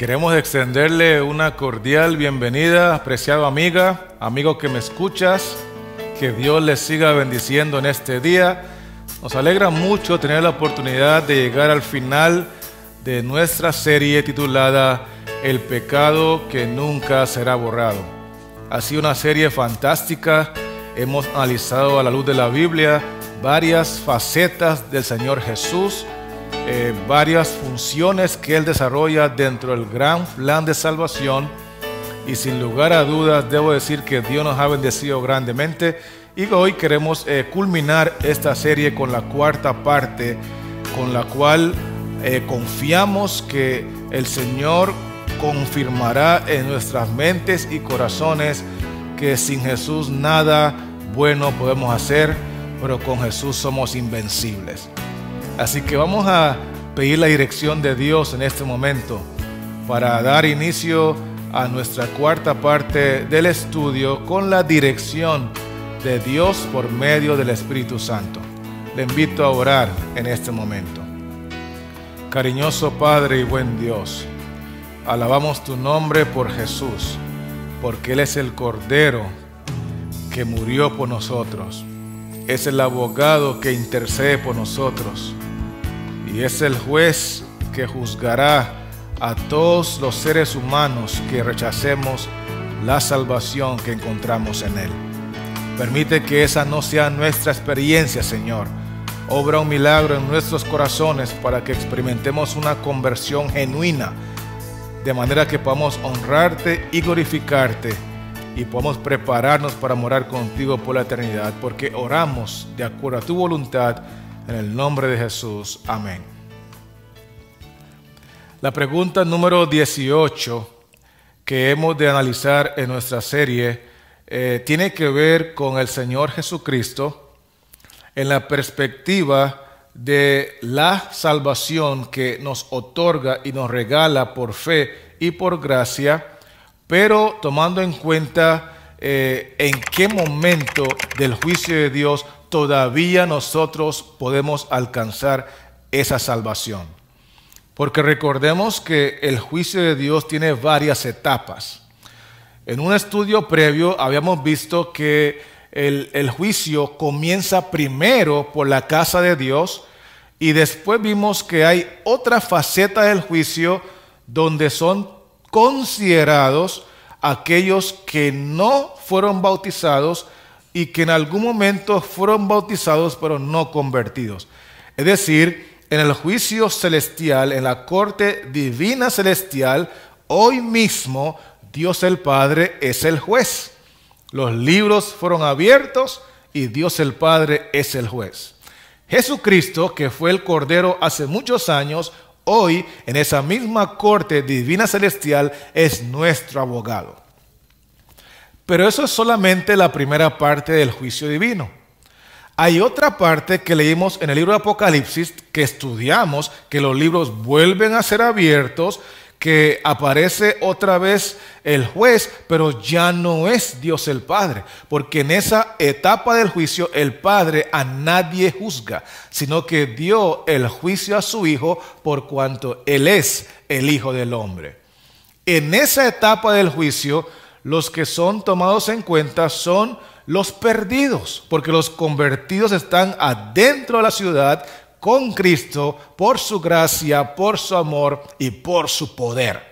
Queremos extenderle una cordial bienvenida, apreciada amiga, amigo que me escuchas. Que Dios les siga bendiciendo en este día. Nos alegra mucho tener la oportunidad de llegar al final de nuestra serie titulada El pecado que nunca será borrado. Ha sido una serie fantástica. Hemos analizado a la luz de la Biblia varias facetas del Señor Jesús, varias funciones que Él desarrolla dentro del gran plan de salvación, y sin lugar a dudas debo decir que Dios nos ha bendecido grandemente, y hoy queremos culminar esta serie con la cuarta parte, con la cual confiamos que el Señor confirmará en nuestras mentes y corazones que sin Jesús nada bueno podemos hacer, pero con Jesús somos invencibles. Así que vamos a pedir la dirección de Dios en este momento para dar inicio a nuestra cuarta parte del estudio con la dirección de Dios por medio del Espíritu Santo. Le invito a orar en este momento. Cariñoso Padre y buen Dios, alabamos tu nombre por Jesús, porque Él es el Cordero que murió por nosotros. Es el abogado que intercede por nosotros. Y es el juez que juzgará a todos los seres humanos que rechacemos la salvación que encontramos en Él. Permite que esa no sea nuestra experiencia, Señor. Obra un milagro en nuestros corazones para que experimentemos una conversión genuina, de manera que podamos honrarte y glorificarte y podamos prepararnos para morar contigo por la eternidad, porque oramos de acuerdo a tu voluntad, en el nombre de Jesús. Amén. La pregunta número 18 que hemos de analizar en nuestra serie tiene que ver con el Señor Jesucristo en la perspectiva de la salvación que nos otorga y nos regala por fe y por gracia, pero tomando en cuenta en qué momento del juicio de Dios todavía nosotros podemos alcanzar esa salvación. Porque recordemos que el juicio de Dios tiene varias etapas. En un estudio previo habíamos visto que el juicio comienza primero por la casa de Dios, y después vimos que hay otra faceta del juicio donde son considerados aquellos que no fueron bautizados y que en algún momento fueron bautizados pero no convertidos. Es decir, en el juicio celestial, en la corte divina celestial, hoy mismo Dios el Padre es el juez. Los libros fueron abiertos y Dios el Padre es el juez. Jesucristo, que fue el Cordero hace muchos años, hoy en esa misma corte divina celestial es nuestro abogado. Pero eso es solamente la primera parte del juicio divino. Hay otra parte que leímos en el libro de Apocalipsis, que estudiamos, que los libros vuelven a ser abiertos, que aparece otra vez el juez, pero ya no es Dios el Padre, porque en esa etapa del juicio el Padre a nadie juzga, sino que dio el juicio a su Hijo por cuanto Él es el Hijo del Hombre. En esa etapa del juicio, los que son tomados en cuenta son los perdidos, porque los convertidos están adentro de la ciudad con Cristo por su gracia, por su amor y por su poder.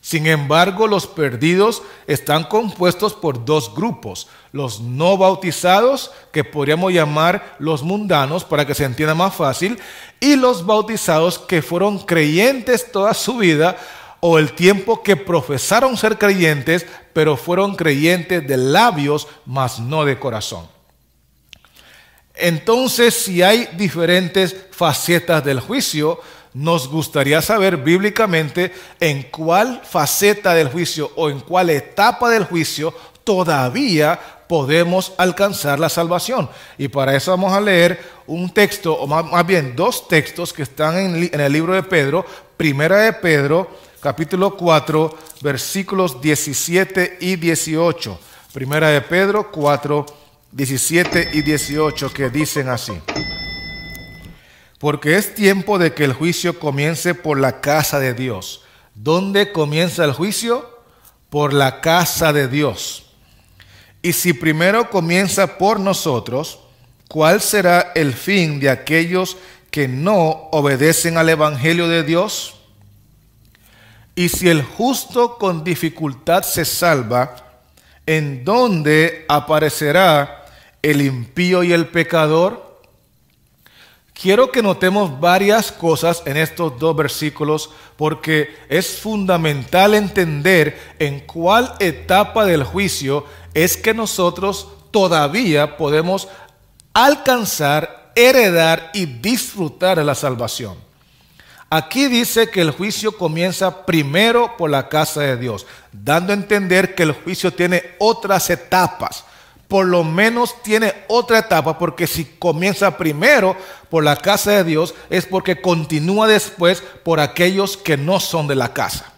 Sin embargo, los perdidos están compuestos por dos grupos: los no bautizados, que podríamos llamar los mundanos para que se entienda más fácil, y los bautizados que fueron creyentes toda su vida, o el tiempo que profesaron ser creyentes, pero fueron creyentes de labios, mas no de corazón. Entonces, si hay diferentes facetas del juicio, nos gustaría saber bíblicamente en cuál faceta del juicio o en cuál etapa del juicio todavía podemos alcanzar la salvación. Y para eso vamos a leer un texto, o más bien dos textos que están en el libro de Pedro. Primera de Pedro, capítulo 4, versículos 17 y 18. Primera de Pedro 4, 17 y 18, que dicen así: porque es tiempo de que el juicio comience por la casa de Dios. ¿Dónde comienza el juicio? Por la casa de Dios. Y si primero comienza por nosotros, ¿cuál será el fin de aquellos que no obedecen al Evangelio de Dios? Y si el justo con dificultad se salva, ¿en dónde aparecerá el impío y el pecador? Quiero que notemos varias cosas en estos dos versículos porque es fundamental entender en cuál etapa del juicio es que nosotros todavía podemos alcanzar, heredar y disfrutar de la salvación. Aquí dice que el juicio comienza primero por la casa de Dios, dando a entender que el juicio tiene otras etapas. Por lo menos tiene otra etapa, porque si comienza primero por la casa de Dios, es porque continúa después por aquellos que no son de la casa.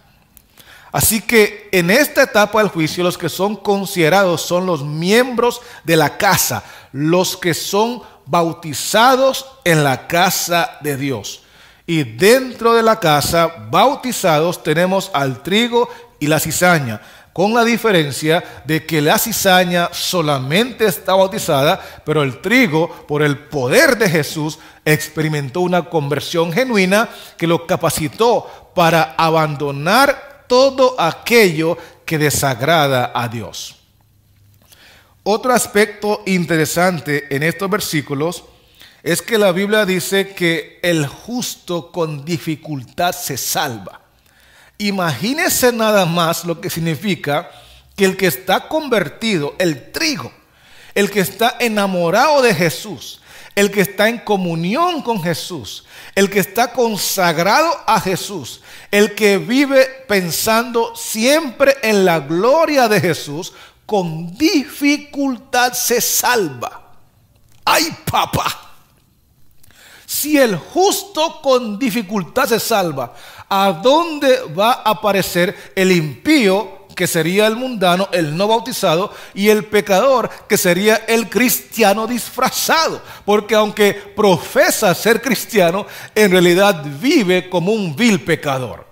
Así que en esta etapa del juicio, los que son considerados son los miembros de la casa, los que son bautizados en la casa de Dios. Y dentro de la casa, bautizados, tenemos al trigo y la cizaña, con la diferencia de que la cizaña solamente está bautizada, pero el trigo, por el poder de Jesús, experimentó una conversión genuina que lo capacitó para abandonar todo aquello que desagrada a Dios. Otro aspecto interesante en estos versículos es que la Biblia dice que el justo con dificultad se salva. Imagínese nada más lo que significa que el que está convertido, el trigo, el que está enamorado de Jesús, el que está en comunión con Jesús, el que está consagrado a Jesús, el que vive pensando siempre en la gloria de Jesús, con dificultad se salva. ¡Ay, papá! Si el justo con dificultad se salva, ¿a dónde va a aparecer el impío, que sería el mundano, el no bautizado, y el pecador, que sería el cristiano disfrazado? Porque aunque profesa ser cristiano, en realidad vive como un vil pecador.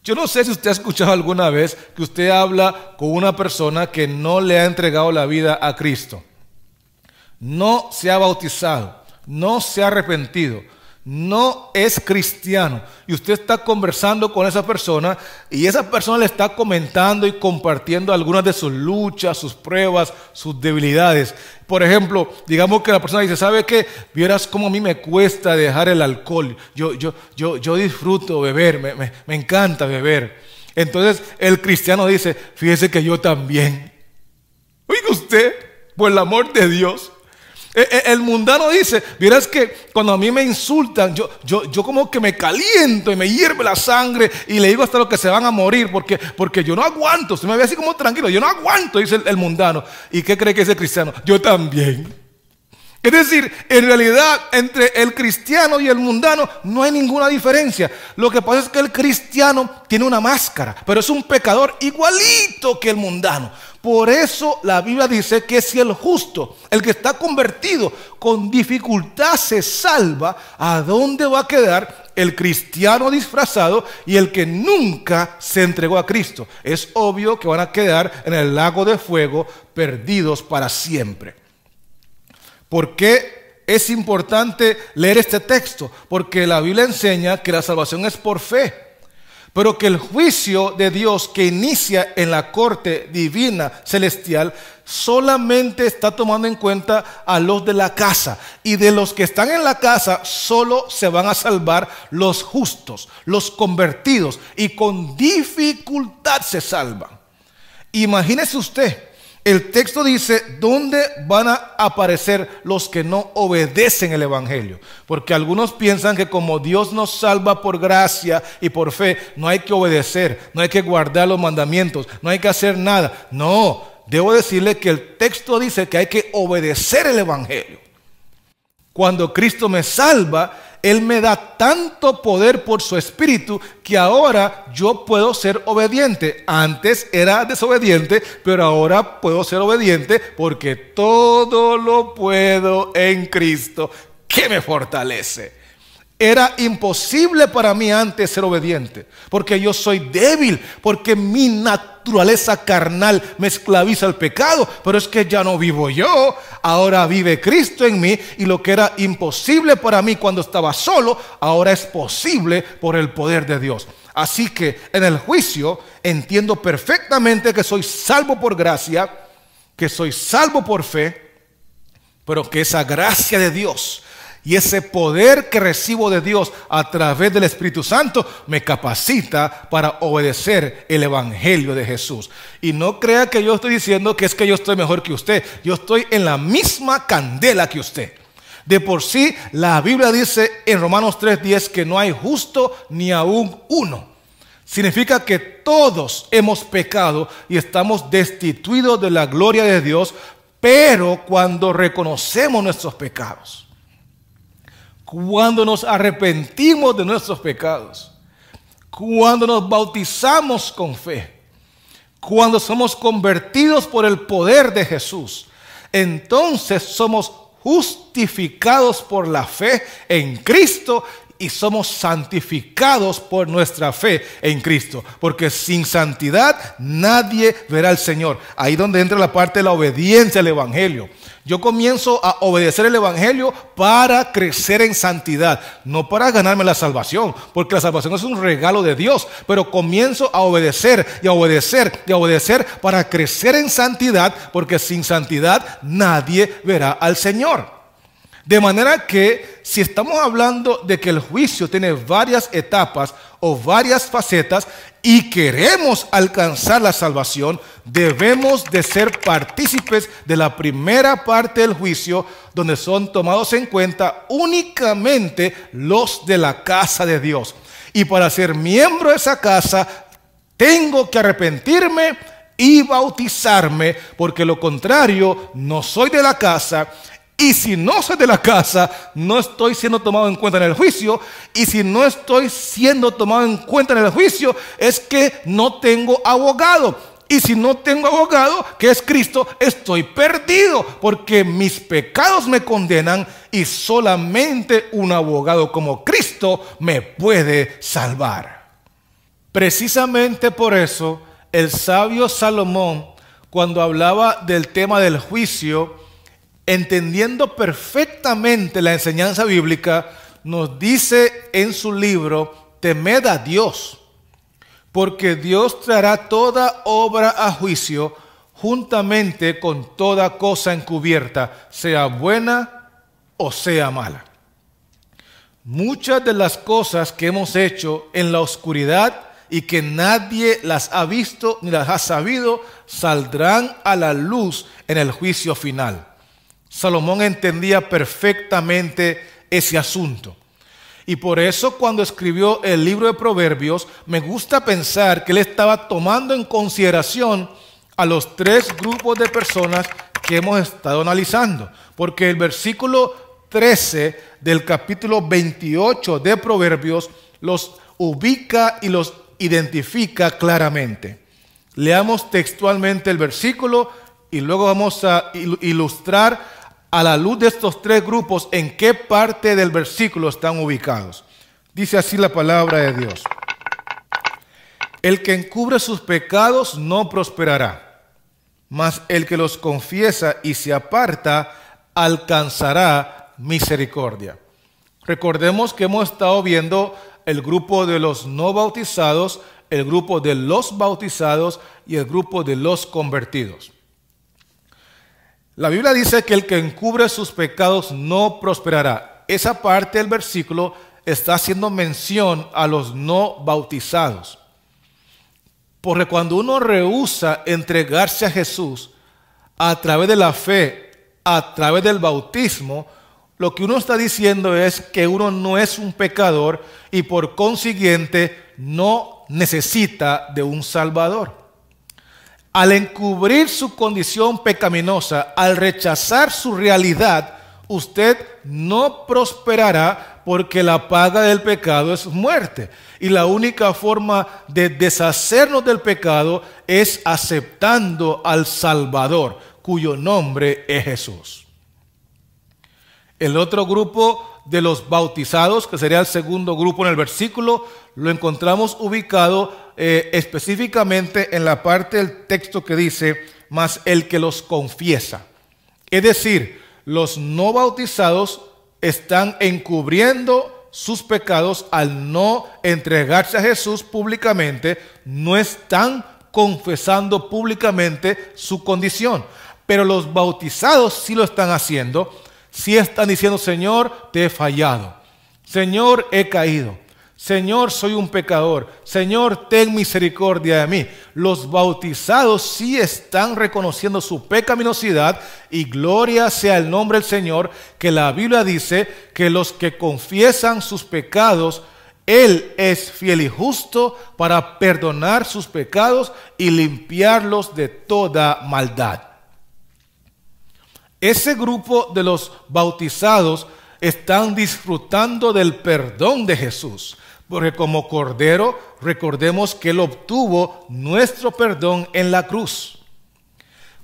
Yo no sé si usted ha escuchado alguna vez que usted habla con una persona que no le ha entregado la vida a Cristo, no se ha bautizado, no se ha arrepentido, no es cristiano, y usted está conversando con esa persona y esa persona le está comentando y compartiendo algunas de sus luchas, sus pruebas, sus debilidades. Por ejemplo, digamos que la persona dice: ¿sabe qué? Vieras cómo a mí me cuesta dejar el alcohol, yo disfruto beber, me encanta beber. Entonces el cristiano dice: fíjese que yo también. Oiga usted, por el amor de Dios. El mundano dice: vieras que cuando a mí me insultan, yo como que me caliento y me hierve la sangre y le digo hasta lo que se van a morir porque yo no aguanto. Usted me ve así como tranquilo, yo no aguanto, dice el mundano. ¿Y qué cree que es el cristiano? Yo también. Es decir, en realidad entre el cristiano y el mundano no hay ninguna diferencia. Lo que pasa es que el cristiano tiene una máscara, pero es un pecador igualito que el mundano. Por eso la Biblia dice que si el justo, el que está convertido, con dificultad se salva, ¿a dónde va a quedar el cristiano disfrazado y el que nunca se entregó a Cristo? Es obvio que van a quedar en el lago de fuego, perdidos para siempre. ¿Por qué es importante leer este texto? Porque la Biblia enseña que la salvación es por fe, pero que el juicio de Dios que inicia en la corte divina celestial solamente está tomando en cuenta a los de la casa, y de los que están en la casa solo se van a salvar los justos, los convertidos, y con dificultad se salvan. Imagínese usted. El texto dice dónde van a aparecer los que no obedecen el evangelio, porque algunos piensan que como Dios nos salva por gracia y por fe, no hay que obedecer, no hay que guardar los mandamientos, no hay que hacer nada. No, debo decirle que el texto dice que hay que obedecer el evangelio. Cuando Cristo me salva, Él me da tanto poder por su Espíritu que ahora yo puedo ser obediente. Antes era desobediente, pero ahora puedo ser obediente porque todo lo puedo en Cristo que me fortalece. Era imposible para mí antes ser obediente, porque yo soy débil, porque mi naturaleza carnal me esclaviza al pecado. Pero es que ya no vivo yo, ahora vive Cristo en mí, y lo que era imposible para mí cuando estaba solo, ahora es posible por el poder de Dios. Así que en el juicio entiendo perfectamente que soy salvo por gracia, que soy salvo por fe, pero que esa gracia de Dios y ese poder que recibo de Dios a través del Espíritu Santo me capacita para obedecer el Evangelio de Jesús. Y no crea que yo estoy diciendo que es que yo estoy mejor que usted. Yo estoy en la misma candela que usted. De por sí, la Biblia dice en Romanos 3:10 que no hay justo ni aún uno. Significa que todos hemos pecado y estamos destituidos de la gloria de Dios, pero cuando reconocemos nuestros pecados, cuando nos arrepentimos de nuestros pecados, cuando nos bautizamos con fe, cuando somos convertidos por el poder de Jesús, entonces somos justificados por la fe en Cristo y somos santificados por nuestra fe en Cristo, porque sin santidad nadie verá al Señor. Ahí donde entra la parte de la obediencia al Evangelio. Yo comienzo a obedecer el Evangelio para crecer en santidad, no para ganarme la salvación, porque la salvación es un regalo de Dios, pero comienzo a obedecer y a obedecer y a obedecer para crecer en santidad, porque sin santidad nadie verá al Señor. De manera que si estamos hablando de que el juicio tiene varias etapas o varias facetas y queremos alcanzar la salvación, debemos de ser partícipes de la primera parte del juicio, donde son tomados en cuenta únicamente los de la casa de Dios. Y para ser miembro de esa casa, tengo que arrepentirme y bautizarme, porque lo contrario, no soy de la casa. Y si no soy de la casa, no estoy siendo tomado en cuenta en el juicio. Y si no estoy siendo tomado en cuenta en el juicio, es que no tengo abogado. Y si no tengo abogado, que es Cristo, estoy perdido, porque mis pecados me condenan y solamente un abogado como Cristo me puede salvar. Precisamente por eso, el sabio Salomón, cuando hablaba del tema del juicio, entendiendo perfectamente la enseñanza bíblica, nos dice en su libro: temed a Dios, porque Dios traerá toda obra a juicio juntamente con toda cosa encubierta, sea buena o sea mala. Muchas de las cosas que hemos hecho en la oscuridad y que nadie las ha visto ni las ha sabido, saldrán a la luz en el juicio final. Salomón entendía perfectamente ese asunto. Y por eso cuando escribió el libro de Proverbios, me gusta pensar que él estaba tomando en consideración a los tres grupos de personas que hemos estado analizando. Porque el versículo 13 del capítulo 28 de Proverbios los ubica y los identifica claramente. Leamos textualmente el versículo y luego vamos a ilustrar a la luz de estos tres grupos en qué parte del versículo están ubicados. Dice así la palabra de Dios: el que encubre sus pecados no prosperará, mas el que los confiesa y se aparta alcanzará misericordia. Recordemos que hemos estado viendo el grupo de los no bautizados, el grupo de los bautizados y el grupo de los convertidos. La Biblia dice que el que encubre sus pecados no prosperará. Esa parte del versículo está haciendo mención a los no bautizados. Porque cuando uno rehúsa entregarse a Jesús a través de la fe, a través del bautismo, lo que uno está diciendo es que uno no es un pecador y por consiguiente no necesita de un Salvador. Al encubrir su condición pecaminosa, al rechazar su realidad, usted no prosperará, porque la paga del pecado es muerte. Y la única forma de deshacernos del pecado es aceptando al Salvador, cuyo nombre es Jesús. El otro grupo de los bautizados, que sería el segundo grupo en el versículo, lo encontramos ubicado específicamente en la parte del texto que dice, mas el que los confiesa. Es decir, los no bautizados están encubriendo sus pecados al no entregarse a Jesús públicamente, no están confesando públicamente su condición. Pero los bautizados sí lo están haciendo, sí están diciendo, Señor, te he fallado, Señor, he caído, Señor, soy un pecador, Señor, ten misericordia de mí. Los bautizados sí están reconociendo su pecaminosidad y gloria sea el nombre del Señor, que la Biblia dice que los que confiesan sus pecados, Él es fiel y justo para perdonar sus pecados y limpiarlos de toda maldad. Ese grupo de los bautizados están disfrutando del perdón de Jesús, porque como Cordero, recordemos que Él obtuvo nuestro perdón en la cruz.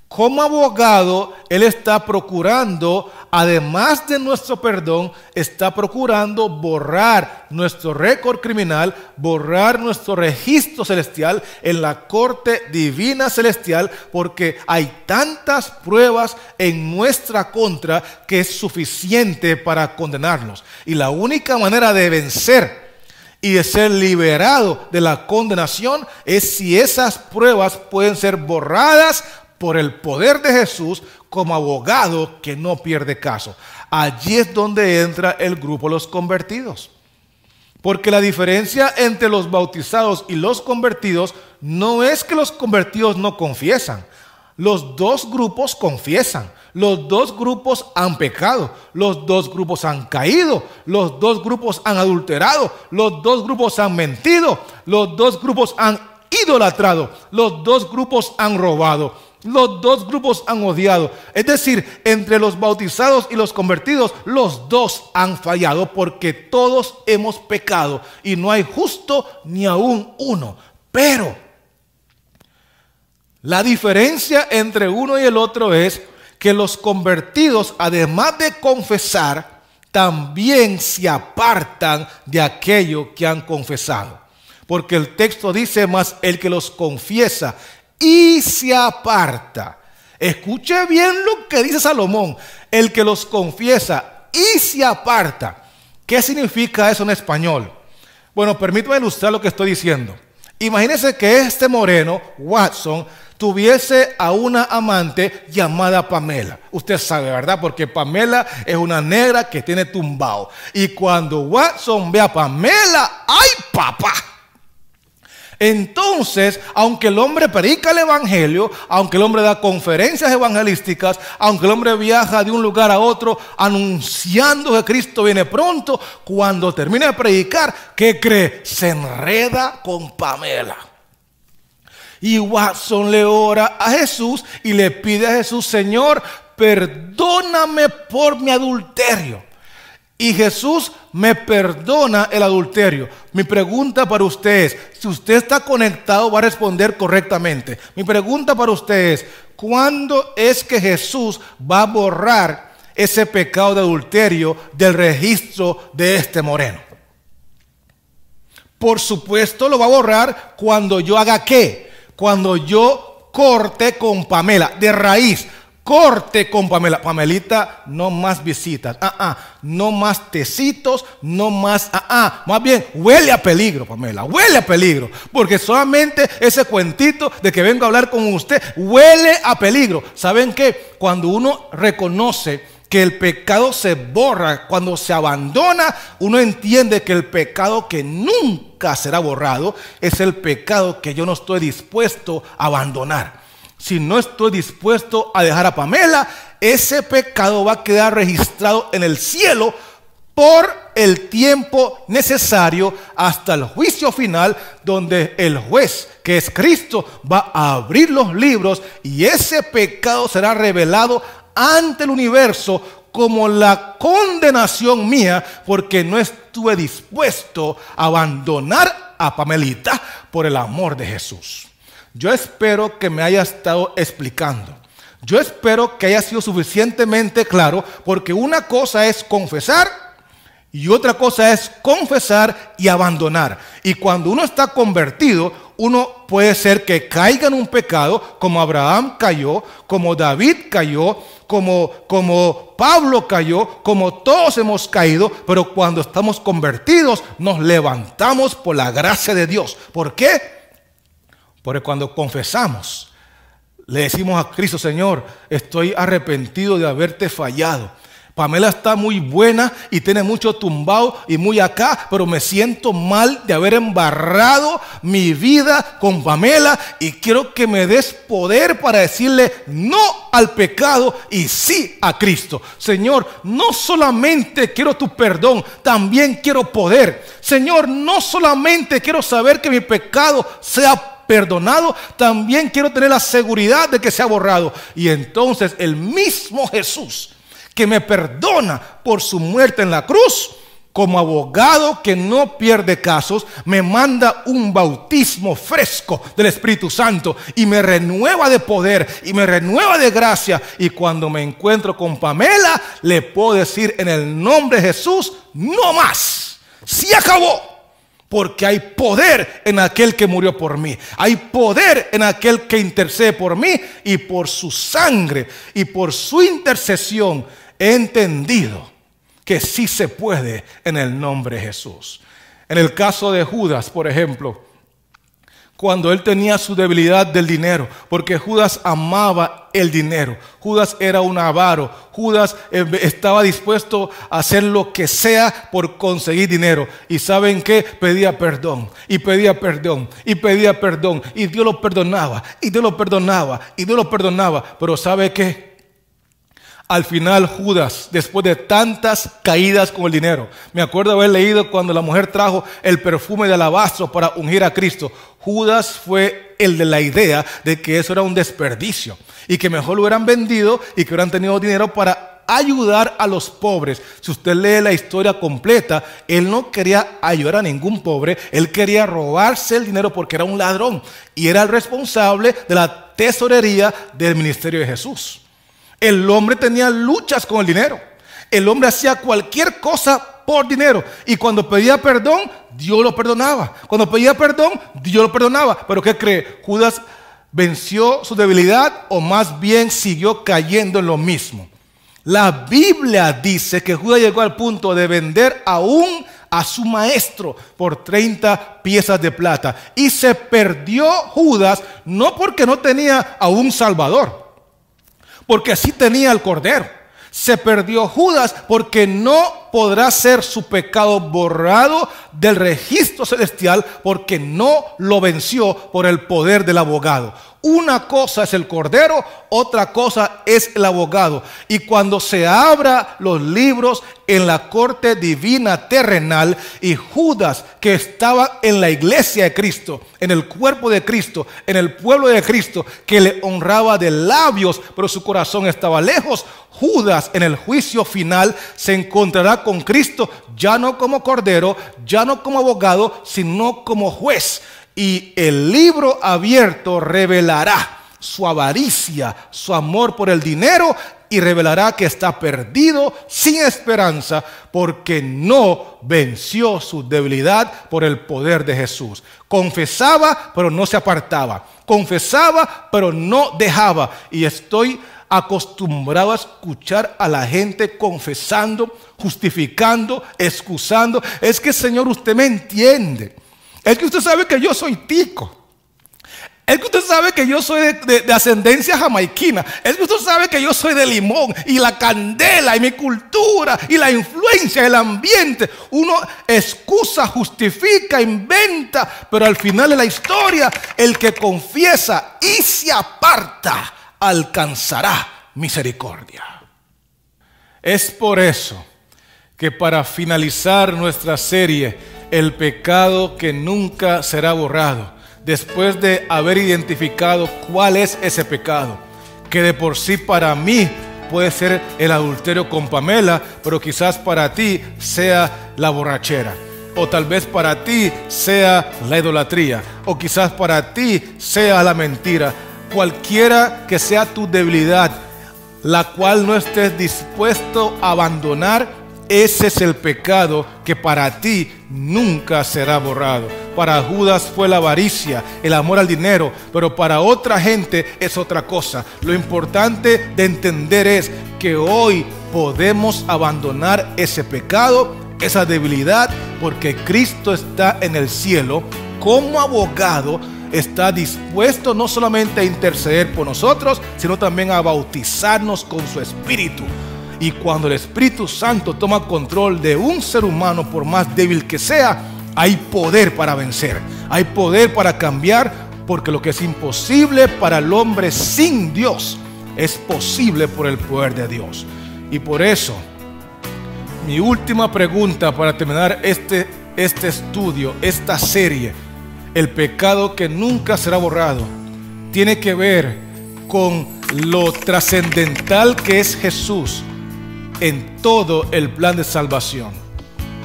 Como abogado, Él está procurando, además de nuestro perdón, está procurando borrar nuestro récord criminal, borrar nuestro registro celestial en la corte divina celestial, porque hay tantas pruebas en nuestra contra que es suficiente para condenarnos. Y la única manera de vencer y de ser liberado de la condenación es si esas pruebas pueden ser borradas por el poder de Jesús como abogado que no pierde caso. Allí es donde entra el grupo de los convertidos. Porque la diferencia entre los bautizados y los convertidos no es que los convertidos no confiesan. Los dos grupos confiesan. Los dos grupos han pecado. Los dos grupos han caído. Los dos grupos han adulterado. Los dos grupos han mentido. Los dos grupos han idolatrado. Los dos grupos han robado. Los dos grupos han odiado. Es decir, entre los bautizados y los convertidos, los dos han fallado porque todos hemos pecado y no hay justo ni aún uno. Pero la diferencia entre uno y el otro es que los convertidos, además de confesar, también se apartan de aquello que han confesado. Porque el texto dice, más el que los confiesa y se aparta. Escuche bien lo que dice Salomón. El que los confiesa y se aparta. ¿Qué significa eso en español? Bueno, permítame ilustrar lo que estoy diciendo. Imagínese que este moreno, Watson, tuviese a una amante llamada Pamela. Usted sabe, ¿verdad? Porque Pamela es una negra que tiene tumbao. Y cuando Watson ve a Pamela, ¡ay, papá! Entonces, aunque el hombre predica el evangelio, aunque el hombre da conferencias evangelísticas, aunque el hombre viaja de un lugar a otro anunciando que Cristo viene pronto, cuando termine de predicar, ¿qué cree? Se enreda con Pamela. Y Watson le ora a Jesús y le pide a Jesús, Señor, perdóname por mi adulterio. Y Jesús me perdona el adulterio. Mi pregunta para usted es, si usted está conectado va a responder correctamente. Mi pregunta para usted es, ¿cuándo es que Jesús va a borrar ese pecado de adulterio del registro de este moreno? Por supuesto lo va a borrar cuando yo haga ¿qué? Cuando yo corte con Pamela, de raíz. Corte con Pamela. Pamelita, no más visitas. No más tecitos, no más. Más bien, huele a peligro, Pamela. Huele a peligro. Porque solamente ese cuentito de que vengo a hablar con usted huele a peligro. ¿Saben qué? Cuando uno reconoce que el pecado se borra, cuando se abandona, uno entiende que el pecado que nunca será borrado es el pecado que yo no estoy dispuesto a abandonar. Si no estoy dispuesto a dejar a Pamela, ese pecado va a quedar registrado en el cielo por el tiempo necesario hasta el juicio final, donde el juez, que es Cristo, va a abrir los libros y ese pecado será revelado ante el universo como la condenación mía, porque no estuve dispuesto a abandonar a Pamelita por el amor de Jesús. Yo espero que me haya estado explicando. Yo espero que haya sido suficientemente claro, porque una cosa es confesar y otra cosa es confesar y abandonar. Y cuando uno está convertido, uno puede ser que caiga en un pecado, como Abraham cayó, como David cayó, como Pablo cayó, como todos hemos caído, pero cuando estamos convertidos nos levantamos por la gracia de Dios. ¿Por qué? Porque cuando confesamos, le decimos a Cristo: Señor, estoy arrepentido de haberte fallado. Pamela está muy buena y tiene mucho tumbado y muy acá, pero me siento mal de haber embarrado mi vida con Pamela y quiero que me des poder para decirle no al pecado y sí a Cristo. Señor, no solamente quiero tu perdón, también quiero poder. Señor, no solamente quiero saber que mi pecado sea perdonado, también quiero tener la seguridad de que sea borrado. Y entonces el mismo Jesús, que me perdona por su muerte en la cruz, como abogado que no pierde casos, me manda un bautismo fresco del Espíritu Santo y me renueva de poder y me renueva de gracia. Y cuando me encuentro con Pamela, le puedo decir en el nombre de Jesús: no más, se acabó. Porque hay poder en aquel que murió por mí. Hay poder en aquel que intercede por mí. Y por su sangre y por su intercesión he entendido que sí se puede en el nombre de Jesús. En el caso de Judas, por ejemplo, cuando él tenía su debilidad del dinero, porque Judas amaba el dinero. Judas era un avaro. Judas estaba dispuesto a hacer lo que sea por conseguir dinero. ¿Y saben qué? Pedía perdón, y pedía perdón, y pedía perdón. Y Dios lo perdonaba, y Dios lo perdonaba, y Dios lo perdonaba. Pero ¿sabe qué? Al final Judas, después de tantas caídas con el dinero, me acuerdo haber leído cuando la mujer trajo el perfume de alabastro para ungir a Cristo. Judas fue el de la idea de que eso era un desperdicio y que mejor lo hubieran vendido y que hubieran tenido dinero para ayudar a los pobres. Si usted lee la historia completa, él no quería ayudar a ningún pobre, él quería robarse el dinero porque era un ladrón y era el responsable de la tesorería del ministerio de Jesús. El hombre tenía luchas con el dinero. El hombre hacía cualquier cosa por dinero. Y cuando pedía perdón, Dios lo perdonaba. Cuando pedía perdón, Dios lo perdonaba. Pero ¿qué cree? Judas venció su debilidad, o más bien siguió cayendo en lo mismo. La Biblia dice que Judas llegó al punto de vender aún a su maestro por 30 piezas de plata. Y se perdió Judas no porque no tenía a un Salvador, porque así tenía el Cordero. Se perdió Judas porque no podrá ser su pecado borrado del registro celestial, porque no lo venció por el poder del abogado. Una cosa es el Cordero, otra cosa es el abogado. Y cuando se abra los libros en la corte divina terrenal, y Judas, que estaba en la iglesia de Cristo, en el cuerpo de Cristo, en el pueblo de Cristo, que le honraba de labios, pero su corazón estaba lejos, Judas en el juicio final se encontrará con Cristo, ya no como Cordero, ya no como abogado, sino como juez. Y el libro abierto revelará su avaricia, su amor por el dinero, y revelará que está perdido, sin esperanza, porque no venció su debilidad por el poder de Jesús. Confesaba, pero no se apartaba. Confesaba, pero no dejaba. Y estoy acostumbrado a escuchar a la gente confesando, justificando, excusando. Es que, Señor, usted me entiende. Es que usted sabe que yo soy tico. Es que usted sabe que yo soy de ascendencia jamaiquina. Es que usted sabe que yo soy de Limón. Y la candela y mi cultura y la influencia del ambiente. Uno excusa, justifica, inventa. Pero al final de la historia, el que confiesa y se aparta alcanzará misericordia. Es por eso que para finalizar nuestra serie, el pecado que nunca será borrado, después de haber identificado cuál es ese pecado, que de por sí para mí puede ser el adulterio con Pamela, pero quizás para ti sea la borrachera, o tal vez para ti sea la idolatría, o quizás para ti sea la mentira. cualquiera que sea tu debilidad, la cual no estés dispuesto a abandonar, ese es el pecado que para ti nunca será borrado. Para Judas fue la avaricia, el amor al dinero, pero para otra gente es otra cosa. Lo importante de entender es que hoy podemos abandonar ese pecado, esa debilidad, porque Cristo está en el cielo como abogado. Está dispuesto no solamente a interceder por nosotros, sino también a bautizarnos con su Espíritu. Y cuando el Espíritu Santo toma control de un ser humano, por más débil que sea, hay poder para vencer, hay poder para cambiar, porque lo que es imposible para el hombre sin Dios es posible por el poder de Dios. Y por eso, mi última pregunta para terminar este estudio, esta serie, el pecado que nunca será borrado, tiene que ver con lo trascendental que es Jesús en todo el plan de salvación.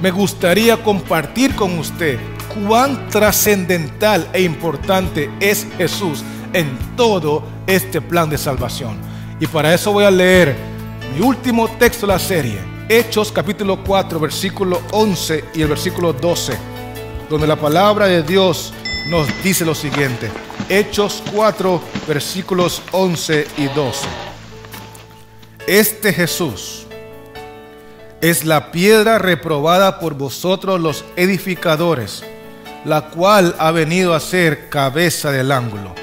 Me gustaría compartir con usted cuán trascendental e importante es Jesús en todo este plan de salvación. Y para eso voy a leer mi último texto de la serie, Hechos capítulo 4, versículo 11 y el versículo 12, donde la palabra de Dios nos dice lo siguiente. Hechos 4, versículos 11 y 12. Este Jesús es la piedra reprobada por vosotros los edificadores, la cual ha venido a ser cabeza del ángulo.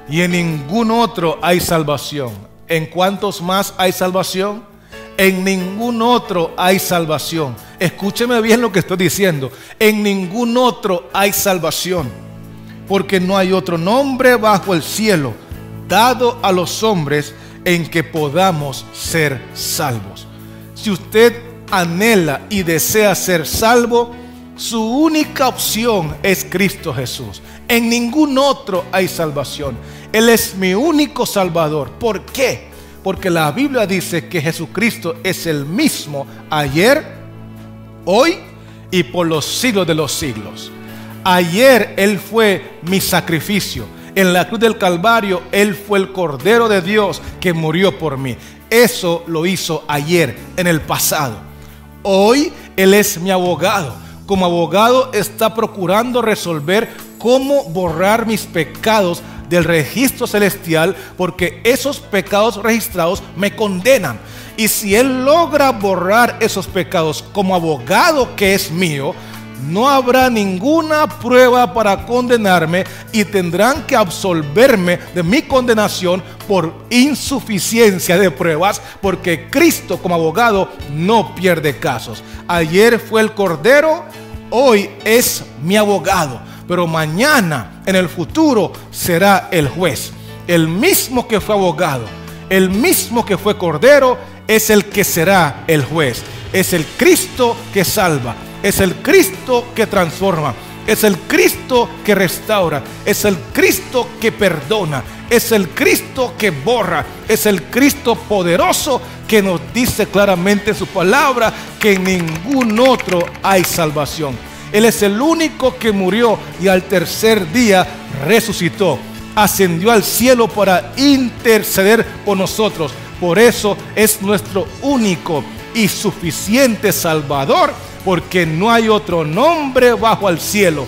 Y en ningún otro hay salvación. ¿En cuántos más hay salvación? En ningún otro hay salvación. Escúcheme bien lo que estoy diciendo. En ningún otro hay salvación, porque no hay otro nombre bajo el cielo dado a los hombres en que podamos ser salvos. Si usted anhela y desea ser salvo, su única opción es Cristo Jesús. En ningún otro hay salvación. Él es mi único Salvador. ¿Por qué? Porque la Biblia dice que Jesucristo es el mismo ayer, hoy y por los siglos de los siglos. Ayer Él fue mi sacrificio. En la cruz del Calvario Él fue el Cordero de Dios que murió por mí. Eso lo hizo ayer, en el pasado. Hoy Él es mi abogado. Como abogado está procurando resolver cómo borrar mis pecados del registro celestial, porque esos pecados registrados me condenan. Y si Él logra borrar esos pecados como abogado que es mío, no habrá ninguna prueba para condenarme y tendrán que absolverme de mi condenación por insuficiencia de pruebas, porque Cristo como abogado no pierde casos. Ayer fue el Cordero, hoy es mi abogado, pero mañana en el futuro será el juez. El mismo que fue abogado, el mismo que fue Cordero, es el que será el juez. Es el Cristo que salva. Es el Cristo que transforma, es el Cristo que restaura, es el Cristo que perdona, es el Cristo que borra, es el Cristo poderoso que nos dice claramente en su palabra que en ningún otro hay salvación. Él es el único que murió y al tercer día resucitó, ascendió al cielo para interceder por nosotros. Por eso es nuestro único y suficiente Salvador, porque no hay otro nombre bajo el cielo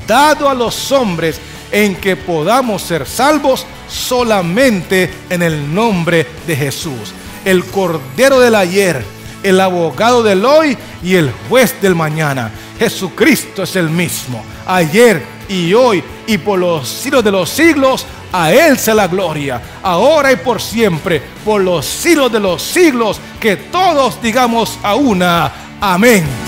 dado a los hombres en que podamos ser salvos, solamente en el nombre de Jesús, el Cordero del ayer, el abogado del hoy y el juez del mañana. Jesucristo es el mismo, ayer y hoy y por los siglos de los siglos. A Él sea la gloria, ahora y por siempre, por los siglos de los siglos. Que todos digamos a una, amén.